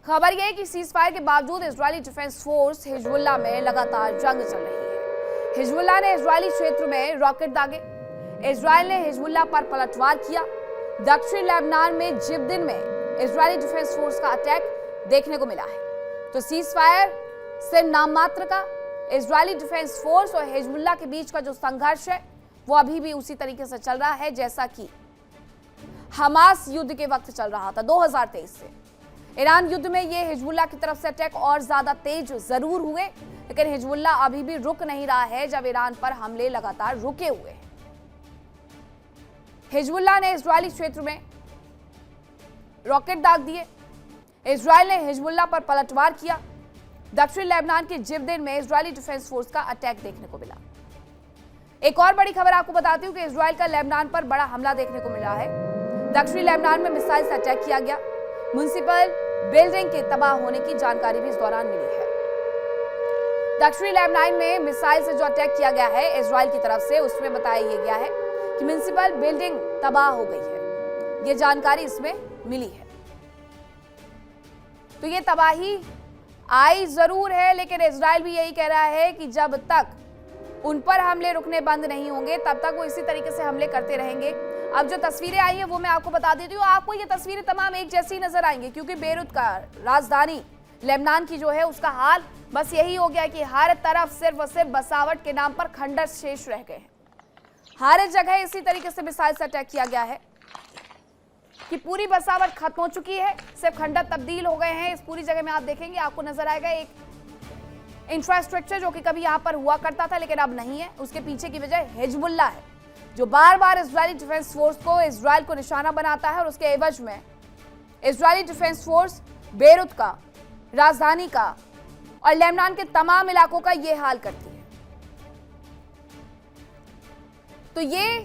खबर यह है कि सीज फायर के बावजूद इजरायली डिफेंस फोर्स हिजबुल्लाह में लगातार जंग चल रही है। हिजबुल्लाह ने इजरायली क्षेत्र में रॉकेट दागे। इजरायल ने हिजबुल्लाह पर पलटवार किया। दक्षिण लेबनान में जिब्दिन में इजरायली डिफेंस फोर्स का अटैक देखने को मिला है। तो सीज फायर सिर्फ नाम मात्र का, इजरायली डिफेंस फोर्स और हिजबुल्लाह के बीच का जो संघर्ष है वो अभी भी उसी तरीके से चल रहा है जैसा कि हमास युद्ध के वक्त चल रहा था 2023 से। ईरान युद्ध में ये हिजबुल्लाह की तरफ से अटैक और ज्यादा तेज जरूर हुए, लेकिन हिजबुल्लाह अभी भी रुक नहीं रहा है जब ईरान पर हमले लगातार रुके हुए हैं। हिजबुल्लाह ने इजरायली क्षेत्र में रॉकेट दाग दिए। इजरायल ने हिजबुल्लाह पर पलटवार किया। दक्षिण लेबनान के जिब्दिन में इजरायली डिफेंस फोर्स का अटैक देखने को मिला। एक और बड़ी खबर आपको बताती हूं कि इजरायल का लेबनान पर बड़ा हमला देखने को मिला है। दक्षिणी लेबनान में मिसाइल से अटैक किया गया। म्युनिसिपल बिल्डिंग के तबाह होने की जानकारी भी इस दौरान मिली है। दक्षिणी लेबनान में मिसाइल से जो अटैक किया गया है इजरायल की तरफ से, उसमें बताया गया है कि म्युनिसिपल बिल्डिंग तबाह हो गई है। यह जानकारी इसमें मिली है। तो ये तबाही आई जरूर है, लेकिन इजरायल भी यही कह रहा है कि जब तक उन पर हमले रुकने बंद नहीं होंगे तब तक वो इसी तरीके से हमले करते रहेंगे। अब जो तस्वीरें आई हैं वो मैं आपको बता देती हूँ। आपको ये तस्वीरें तमाम एक जैसी नजर आएंगी, क्योंकि बेरूत का राजधानी लेबनान की जो है उसका हाल बस यही हो गया कि हर तरफ सिर्फ और सिर्फ बसावट के नाम पर खंडर शेष रह गए हैं। हर जगह इसी तरीके से मिसाइल से अटैक किया गया है कि पूरी बसावट खत्म हो चुकी है, सिर्फ खंडर तब्दील हो गए हैं। इस पूरी जगह में आप देखेंगे, आपको नजर आएगा एक इंफ्रास्ट्रक्चर जो कि कभी यहां पर हुआ करता था लेकिन अब नहीं है। उसके पीछे की वजह हिजबुल्लाह है, जो बार बार इजरायली डिफेंस फोर्स को, इजरायल को निशाना बनाता है और उसके एवज में इजरायली डिफेंस फोर्स बेरूत का, राजधानी का और लेबनान के तमाम इलाकों का यह हाल करती है। तो ये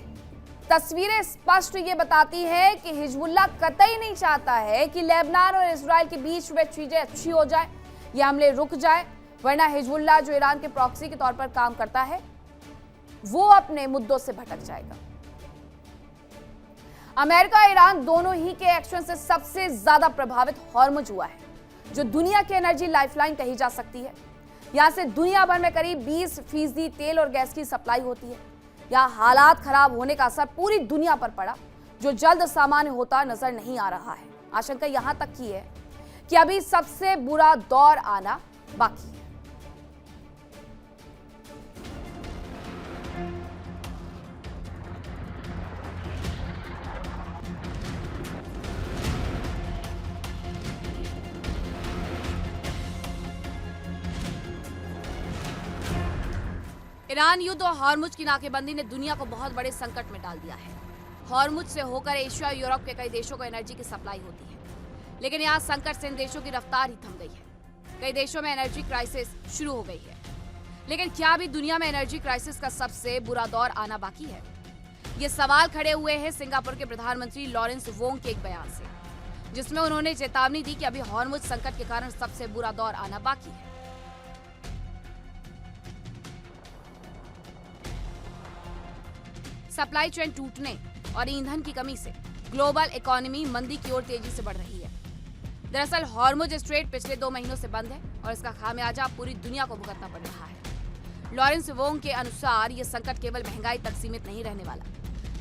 तस्वीरें स्पष्ट ये बताती है कि हिजबुल्लाह कतई नहीं चाहता है कि लेबनान और इजरायल के बीच में चीजें अच्छी हो जाए, ये हमले रुक जाए, वरना हिजबुल्लाह जो ईरान के प्रॉक्सी के तौर पर काम करता है वो अपने मुद्दों से भटक जाएगा। अमेरिका और ईरान दोनों ही के एक्शन से सबसे ज्यादा प्रभावित हॉर्मुज हुआ है, जो दुनिया की एनर्जी लाइफलाइन कही जा सकती है। यहां से दुनिया भर में करीब 20% तेल और गैस की सप्लाई होती है। यहां हालात खराब होने का असर पूरी दुनिया पर पड़ा, जो जल्द सामान्य होता नजर नहीं आ रहा है। आशंका यहां तक की है कि अभी सबसे बुरा दौर आना बाकी है। ईरान युद्ध और हॉर्मुज की नाकेबंदी ने दुनिया को बहुत बड़े संकट में डाल दिया है। हॉर्मुज से होकर एशिया और यूरोप के कई देशों को एनर्जी की सप्लाई होती है, लेकिन यहाँ संकट से इन देशों की रफ्तार ही थम गई है। कई देशों में एनर्जी क्राइसिस शुरू हो गई है, लेकिन क्या अभी दुनिया में एनर्जी क्राइसिस का सबसे बुरा दौर आना बाकी है? ये सवाल खड़े हुए हैं सिंगापुर के प्रधानमंत्री लॉरेंस वोंग के एक बयान से, जिसमें उन्होंने चेतावनी दी कि अभी हॉर्मुज संकट के कारण सबसे बुरा दौर आना बाकी है। सप्लाई चेन टूटने और ईंधन की कमी से ग्लोबल इकोनॉमी मंदी की ओर तेजी से बढ़ रही है। दरअसल हॉर्मुज स्ट्रेट पिछले 2 महीनों से बंद है और इसका खामियाजा पूरी दुनिया को भुगतना पड़ रहा है। लॉरेंस वोंग के अनुसार ये संकट केवल महंगाई तक सीमित नहीं रहने वाला,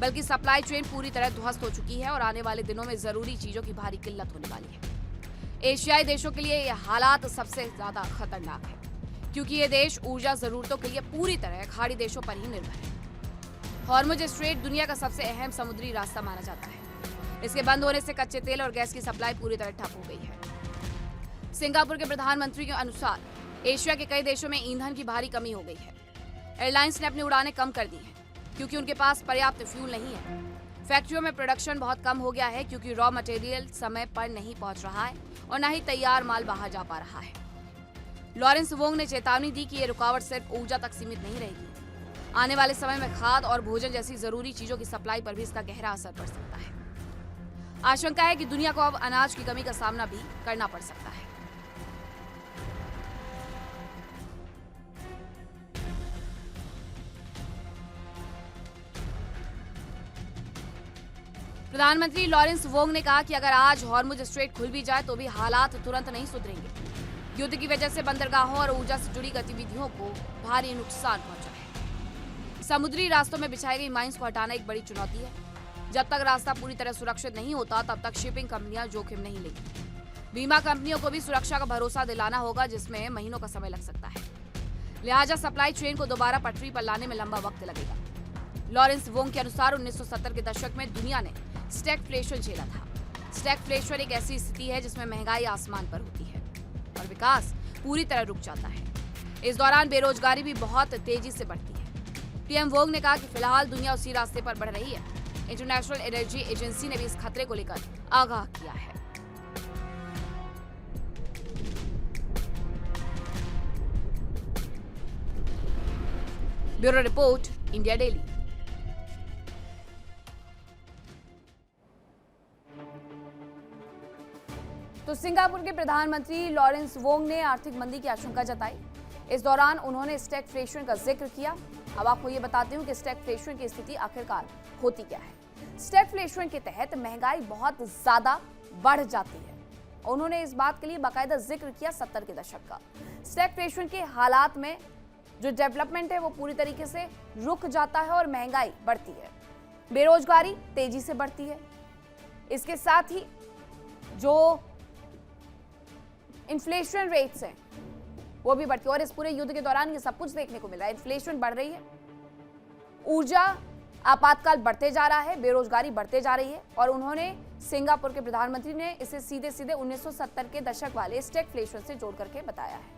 बल्कि सप्लाई चेन पूरी तरह ध्वस्त हो चुकी है और आने वाले दिनों में जरूरी चीजों की भारी किल्लत होने वाली है। एशियाई देशों के लिए ये हालात सबसे ज्यादा खतरनाक है, क्योंकि ये देश ऊर्जा जरूरतों के लिए पूरी तरह खाड़ी देशों पर ही निर्भर है। हॉर्मुज स्ट्रेट दुनिया का सबसे अहम समुद्री रास्ता माना जाता है। इसके बंद होने से कच्चे तेल और गैस की सप्लाई पूरी तरह ठप हो गई है। सिंगापुर के प्रधानमंत्री के अनुसार एशिया के कई देशों में ईंधन की भारी कमी हो गई है। एयरलाइंस ने अपनी उड़ानें कम कर दी हैं, क्योंकि उनके पास पर्याप्त फ्यूल नहीं है। फैक्ट्रियों में प्रोडक्शन बहुत कम हो गया है, क्योंकि रॉ मटेरियल समय पर नहीं पहुंच रहा है और न ही तैयार माल बाहर जा पा रहा है। लॉरेंस वोंग ने चेतावनी दी कि ये रुकावट सिर्फ ऊर्जा तक सीमित नहीं रहेगी। आने वाले समय में खाद और भोजन जैसी जरूरी चीजों की सप्लाई पर भी इसका गहरा असर पड़ सकता है। आशंका है कि दुनिया को अब अनाज की कमी का सामना भी करना पड़ सकता है। प्रधानमंत्री लॉरेंस वोंग ने कहा कि अगर आज हॉर्मुज स्ट्रेट खुल भी जाए तो भी हालात तुरंत नहीं सुधरेंगे। युद्ध की वजह से बंदरगाहों और ऊर्जा से जुड़ी गतिविधियों को भारी नुकसान पहुंचा है। समुद्री रास्तों में बिछाई गई माइंस को हटाना एक बड़ी चुनौती है। जब तक रास्ता पूरी तरह सुरक्षित नहीं होता तब तक शिपिंग कंपनियां जोखिम नहीं लेंगी। बीमा कंपनियों को भी सुरक्षा का भरोसा दिलाना होगा, जिसमें महीनों का समय लग सकता है। लिहाजा सप्लाई चेन को दोबारा पटरी पर लाने में लंबा वक्त लगेगा। लॉरेंस वोंग के अनुसार 1970 के दशक में दुनिया ने स्टैगफ्लेशन झेला था। स्टैगफ्लेशन एक ऐसी स्थिति है जिसमें महंगाई आसमान पर होती है और विकास पूरी तरह रुक जाता है। इस दौरान बेरोजगारी भी बहुत तेजी से बढ़ती है। पीएम वोंग ने कहा कि फिलहाल दुनिया उसी रास्ते पर बढ़ रही है। इंटरनेशनल एनर्जी एजेंसी ने भी इस खतरे को लेकर आगाह किया है। Bureau report, India daily. तो सिंगापुर के प्रधानमंत्री लॉरेंस वोंग ने आर्थिक मंदी की आशंका जताई। इस दौरान उन्होंने स्टैगफ्लेशन का जिक्र किया। अब आपको ये बताती हूँ कि स्टैगफ्लेशन की स्थिति आखिरकार होती क्या है। स्टैगफ्लेशन के तहत महंगाई बहुत ज्यादा बढ़ जाती है। उन्होंने इस बात के लिए बाकायदा जिक्र किया 70 के दशक का। स्टैगफ्लेशन के हालात में जो डेवलपमेंट है वो पूरी तरीके से रुक जाता है और महंगाई बढ़ती है, बेरोजगारी तेजी से बढ़ती है। इसके साथ ही जो इन्फ्लेशन रेट्स हैं वो भी बढ़ती है और इस पूरे युद्ध के दौरान ये सब कुछ देखने को मिल रहा है। इन्फ्लेशन बढ़ रही है, ऊर्जा आपातकाल बढ़ते जा रहा है, बेरोजगारी बढ़ते जा रही है और उन्होंने सिंगापुर के प्रधानमंत्री ने इसे सीधे सीधे 1970 के दशक वाले स्टैगफ्लेशन से जोड़ करके बताया है।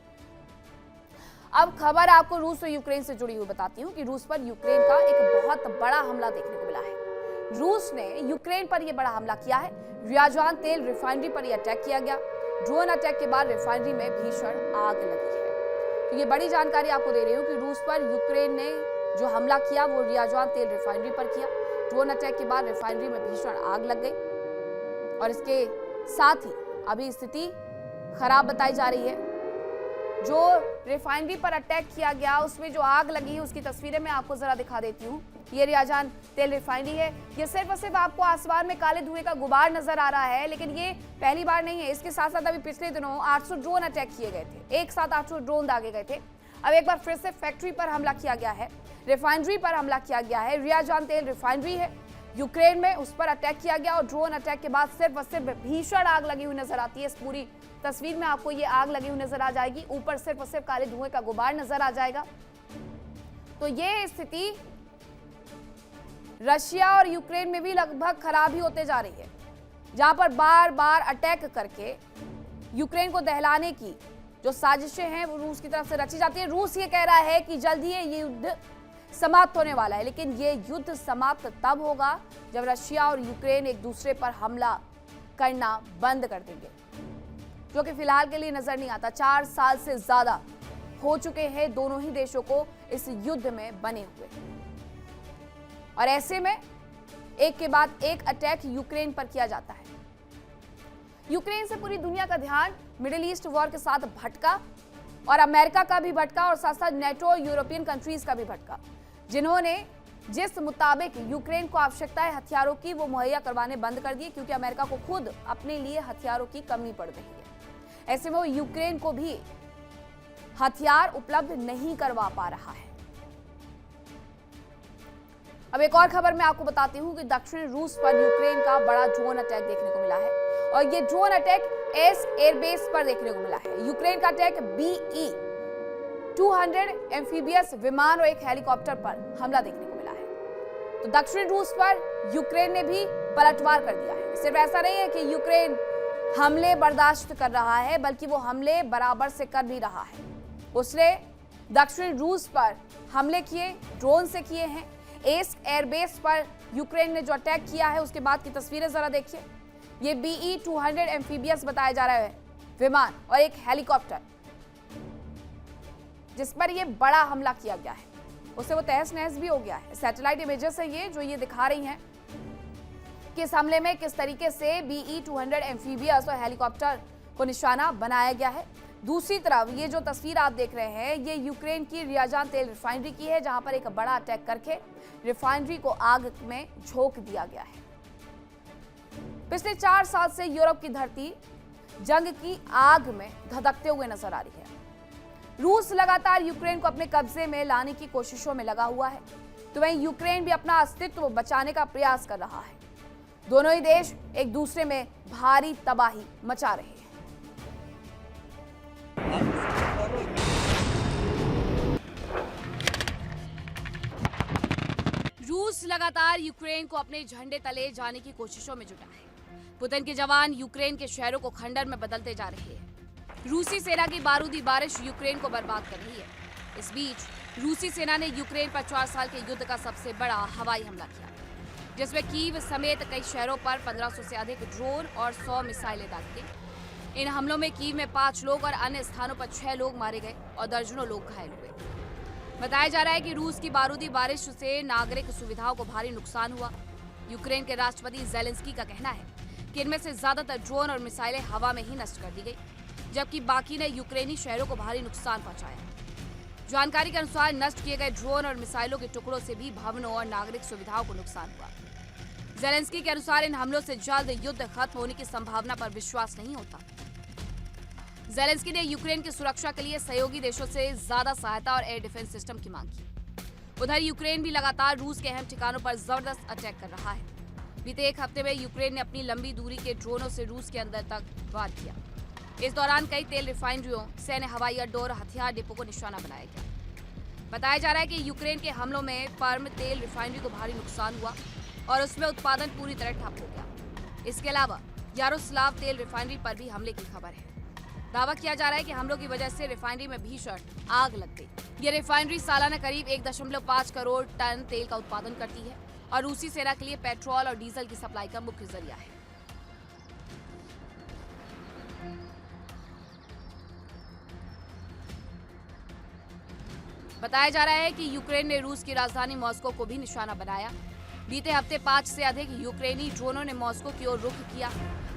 अब खबर आपको रूस और यूक्रेन से जुड़ी हुई बताती हूँ कि रूस पर यूक्रेन का एक बहुत बड़ा हमला देखने को मिला है। रूस ने यूक्रेन पर यह बड़ा हमला किया है। रियाजान तेल रिफाइनरी पर यह अटैक किया गया। ड्रोन अटैक के बाद रिफाइनरी में भीषण आग लगी है। तो ये बड़ी जानकारी आपको दे रही हूँ कि रूस पर यूक्रेन ने जो हमला किया वो रियाजान तेल रिफाइनरी पर किया। ड्रोन अटैक के बाद रिफाइनरी में भीषण आग लग गई और इसके साथ ही अभी स्थिति खराब बताई जा रही है। जो रिफाइनरी पर अटैक किया गया उसमें जो आग लगी है उसकी तस्वीरें मैं आपको जरा दिखा देती हूँ। ये रियाजान तेल रिफाइनरी है। ये सिर्फ और सिर्फ आपको आसमान में काले धुएं का गुबार नजर आ रहा है, लेकिन ये पहली बार नहीं है। इसके साथ साथ अभी पिछले दिनों 800 ड्रोन अटैक किए गए थे। एक साथ 800 ड्रोन दागे गए थे। अब एक बार फिर से फैक्ट्री पर हमला किया गया है, रिफाइनरी पर हमला किया गया है। रियाजान तेल रिफाइनरी है यूक्रेन में, उस पर अटैक किया गया और ड्रोन अटैक के बाद सिर्फ और सिर्फ भीषण आग लगी हुई नजर आती है। इस पूरी तस्वीर में आपको ये आग लगी हुई नजर आ जाएगी। ऊपर सिर्फ और सिर्फ काले धुएं का गुबार नजर आ जाएगा। तो ये स्थिति रशिया और यूक्रेन में भी लगभग खराब ही होते जा रही है, जहां पर बार बार अटैक करके यूक्रेन को दहलाने की जो साजिशें हैं वो रूस की तरफ से रची जाती है। रूस ये कह रहा है कि जल्द ही ये युद्ध समाप्त होने वाला है, लेकिन ये युद्ध समाप्त तब होगा जब रशिया और यूक्रेन एक दूसरे पर हमला करना बंद कर देंगे, जो कि फिलहाल के लिए नजर नहीं आता। 4 साल से ज्यादा हो चुके हैं दोनों ही देशों को इस युद्ध में बने हुए, और ऐसे में एक के बाद एक अटैक यूक्रेन पर किया जाता है। यूक्रेन से पूरी दुनिया का ध्यान मिडिल ईस्ट वॉर के साथ भटका और अमेरिका का भी भटका और साथ साथ नेटो और यूरोपियन कंट्रीज का भी भटका, जिन्होंने जिस मुताबिक यूक्रेन को आवश्यकता है हथियारों की वो मुहैया करवाने बंद कर दिए, क्योंकि अमेरिका को खुद अपने लिए हथियारों की कमी पड़ रही है। ऐसे में वो यूक्रेन को भी हथियार उपलब्ध नहीं करवा पा रहा है। अब एक और खबर मैं आपको बताती हूं कि दक्षिण रूस पर यूक्रेन का बड़ा ड्रोन अटैक देखने को मिला है और ये ड्रोन अटैक एयरबेस पर देखने को मिला है। यूक्रेन का अटैक BE-200 एम्फीबियस विमान और एक हेलीकॉप्टर पर हमला देखने को मिला है। तो दक्षिण रूस पर यूक्रेन ने भी पलटवार कर दिया है। सिर्फ ऐसा नहीं है कि यूक्रेन हमले बर्दाश्त कर रहा है, बल्कि वो हमले बराबर से कर भी रहा है। उसने दक्षिण रूस पर हमले किए, ड्रोन से किए हैं। एयरबेस पर यूक्रेन ने जो अटैक किया है उसके बाद की तस्वीरें जरा देखिए। ये BE-200 एम्फीबियस बताया जा रहा है विमान और एक हेलीकॉप्टर जिस पर ये बड़ा हमला किया गया है, उससे वो तहस नहस भी हो गया है। सैटेलाइट इमेजेस है ये जो ये दिखा रही हैं कि इस हमले में किस तरीके से BE-200 एम्फीबियस और हेलीकॉप्टर को निशाना बनाया गया है। दूसरी तरफ ये जो तस्वीर आप देख रहे हैं ये यूक्रेन की रियाजान तेल रिफाइनरी की है, जहां पर एक बड़ा अटैक करके रिफाइनरी को आग में झोंक दिया गया है। पिछले 4 साल से यूरोप की धरती जंग की आग में धधकते हुए नजर आ रही है। रूस लगातार यूक्रेन को अपने कब्जे में लाने की कोशिशों में लगा हुआ है, तो वहीं यूक्रेन भी अपना अस्तित्व बचाने का प्रयास कर रहा है। दोनों ही देश एक दूसरे में भारी तबाही मचा रहे हैं। रूस लगातार यूक्रेन को अपने झंडे तले जाने की कोशिशों में जुटा है। पुतिन के जवान यूक्रेन के शहरों को खंडर में बदलते जा रहे हैं। रूसी सेना की बारूदी बारिश यूक्रेन को बर्बाद कर रही है। इस बीच रूसी सेना ने यूक्रेन पर 4 साल के युद्ध का सबसे बड़ा हवाई हमला किया, जिसमें कीव समेत कई शहरों पर 1500 से अधिक ड्रोन और 100 मिसाइलें दागी गई। इन हमलों में कीव में 5 लोग और अन्य स्थानों पर 6 लोग मारे गए और दर्जनों लोग घायल हुए। बताया जा रहा है कि रूस की बारूदी बारिश से नागरिक सुविधाओं को भारी नुकसान हुआ। यूक्रेन के राष्ट्रपति ज़ेलेंस्की का कहना है कि इनमें से ज्यादातर ड्रोन और मिसाइलें हवा में ही नष्ट कर दी गई, जबकि बाकी ने यूक्रेनी शहरों को भारी नुकसान पहुंचाया। जानकारी के अनुसार नष्ट किए गए ड्रोन और मिसाइलों के टुकड़ों से भी भवनों और नागरिक सुविधाओं को नुकसान हुआ। ज़ेलेंस्की के अनुसार इन हमलों से जल्द युद्ध खत्म होने की संभावना पर विश्वास नहीं होता। ज़ेलेंस्की ने यूक्रेन की सुरक्षा के लिए सहयोगी देशों से ज्यादा सहायता और एयर डिफेंस सिस्टम की मांग की। उधर यूक्रेन भी लगातार रूस के अहम ठिकानों पर जबरदस्त अटैक कर रहा है। बीते एक हफ्ते में यूक्रेन ने अपनी लंबी दूरी के ड्रोनों से रूस के अंदर तक वार किया। इस दौरान कई तेल रिफाइनरियों, सैन्य हवाई अड्डों और हथियार डिपो को निशाना बनाया गया। बताया जा रहा है कि यूक्रेन के हमलों में पर्म तेल रिफाइनरी को भारी नुकसान हुआ और उसमें उत्पादन पूरी तरह ठप हो गया। इसके अलावा यारोस्लाव तेल रिफाइनरी पर भी हमले की खबर है। दावा किया जा रहा है कि हमलों की वजह से रिफाइनरी में भीषण आग लग गई। ये रिफाइनरी सालाना करीब 1.5 करोड़ टन तेल का उत्पादन करती है और रूसी सेना के लिए पेट्रोल और डीजल की सप्लाई का मुख्य जरिया है। बताया जा रहा है कि यूक्रेन ने रूस की राजधानी मॉस्को को भी निशाना बनाया। बीते हफ्ते 5 से अधिक यूक्रेनी ड्रोनों ने मॉस्को की ओर रुख किया।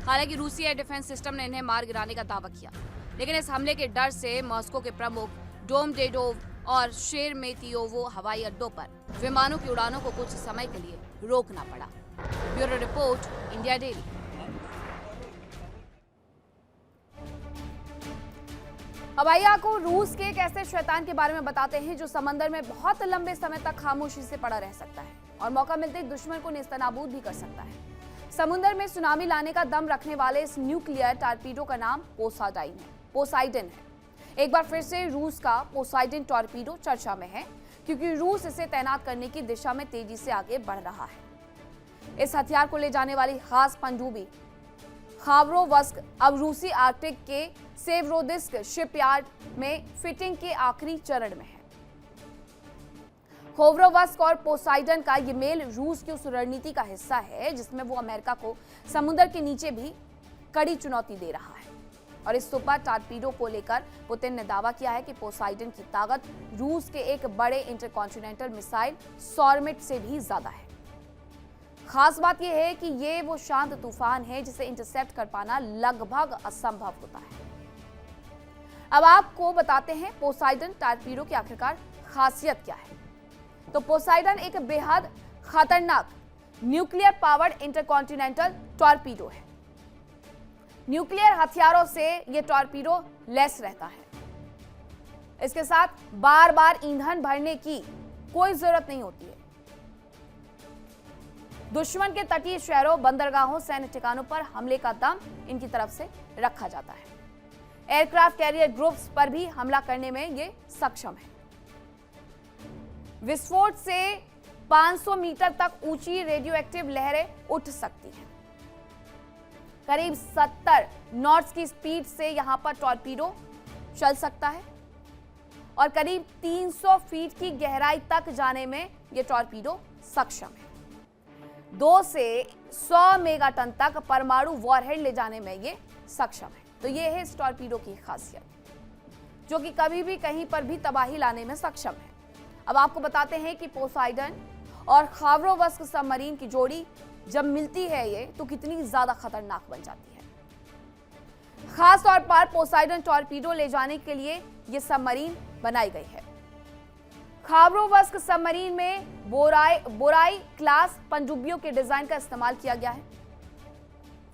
हालांकि रूसी एयर डिफेंस सिस्टम ने इन्हें मार गिराने का दावा किया, लेकिन इस हमले के डर से मॉस्को के प्रमुख डोमोदेडोव और शेरमेतियोवो हवाई अड्डों पर विमानों की उड़ानों को कुछ समय के लिए रोकना पड़ा। Bureau report, India daily. अब आइए आपको रूस के एक ऐसे शैतान के बारे में बताते हैं जो समंदर में बहुत लंबे समय तक खामोशी से पड़ा रह सकता है और मौका मिलते दुश्मन को नेस्तनाबूद भी कर सकता है। समुद्र में सुनामी लाने का दम रखने वाले इस न्यूक्लियर टॉर्पीडो का नाम पोसाइडन है। एक बार फिर से रूस का पोसाइडन टॉर्पीडो चर्चा में है, क्योंकि रूस इसे तैनात करने की दिशा में तेजी से आगे बढ़ रहा है। इस हथियार को ले जाने वाली खास पनडुब्बी खाबरोवस्क अब रूसी आर्कटिक के सेवरोदिस्क शिपयार्ड में फिटिंग के आखिरी चरण में है। खाबरोवस्क और पोसाइडन का ये मेल रूस की उस रणनीति का हिस्सा है जिसमें वो अमेरिका को समुद्र के नीचे भी कड़ी चुनौती दे रहा है। और इस सुपर टॉर्पीडो को लेकर पुतिन ने दावा किया है कि पोसाइडन की ताकत रूस के एक बड़े इंटरकॉन्टिनेंटल मिसाइल सॉर्मिट से भी ज्यादा है। खास बात यह है कि ये वो शांत तूफान है जिसे इंटरसेप्ट कर पाना लगभग असंभव होता है। अब आपको बताते हैं पोसाइडन टॉर्पीडो की आखिरकार खासियत क्या है। तो पोसाइडन एक बेहद खतरनाक न्यूक्लियर पावर्ड इंटरकॉन्टिनेंटल टॉर्पीडो है। न्यूक्लियर हथियारों से यह टॉर्पीडो लैस रहता है। इसके साथ बार बार ईंधन भरने की कोई जरूरत नहीं होती है। दुश्मन के तटीय शहरों, बंदरगाहों, सैन्य ठिकानों पर हमले का दम इनकी तरफ से रखा जाता है। एयरक्राफ्ट कैरियर ग्रुप्स पर भी हमला करने में ये सक्षम है। विस्फोट से 500 मीटर तक ऊंची रेडियो एक्टिव लहरें उठ सकती हैं। करीब 70 नॉट्स की स्पीड से यहां पर टॉर्पीडो चल सकता है और करीब 300 फीट की गहराई तक जाने में यह टॉर्पीडो सक्षम है। 2 से 100 मेगाटन तक परमाणु वॉरहेड ले जाने में यह सक्षम है। तो यह है इस टॉर्पीडो की खासियत, जो कि कभी भी कहीं पर भी तबाही लाने में सक्षम है। अब आपको बताते हैं कि पोसाइडन और खाबरोवस्क सबमरीन की जोड़ी जब मिलती है ये तो कितनी ज्यादा खतरनाक बन जाती है। खास तौर पर पोसाइडन टॉर्पीडो ले जाने के लिए ये सबमरीन बनाई गई है। खाबरोवस्क सबमरीन में बोराई क्लास पनडुब्बियों के डिजाइन का इस्तेमाल किया गया है।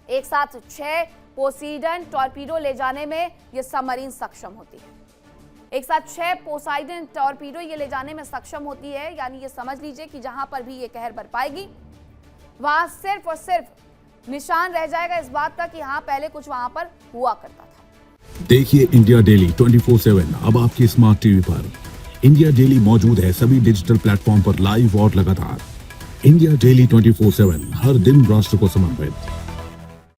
एक साथ 6 पोसीडन टॉर्पीडो ले जाने में यह सबमरीन सक्षम होती है। एक साथ 6 पोसाइडन टॉर्पीडो ये ले जाने में सक्षम होती है, यानी ये समझ लीजिए कि जहां पर भी ये कहर बरपाएगी वहां सिर्फ और सिर्फ निशान रह जाएगा इस बात का कि हाँ पहले कुछ वहां पर हुआ करता था। देखिए इंडिया डेली 24/7 अब आपके स्मार्ट टीवी पर। इंडिया डेली मौजूद है सभी डिजिटल प्लेटफॉर्म पर लाइव और लगातार। इंडिया डेली 24/7 हर दिन राष्ट्र को समर्पित।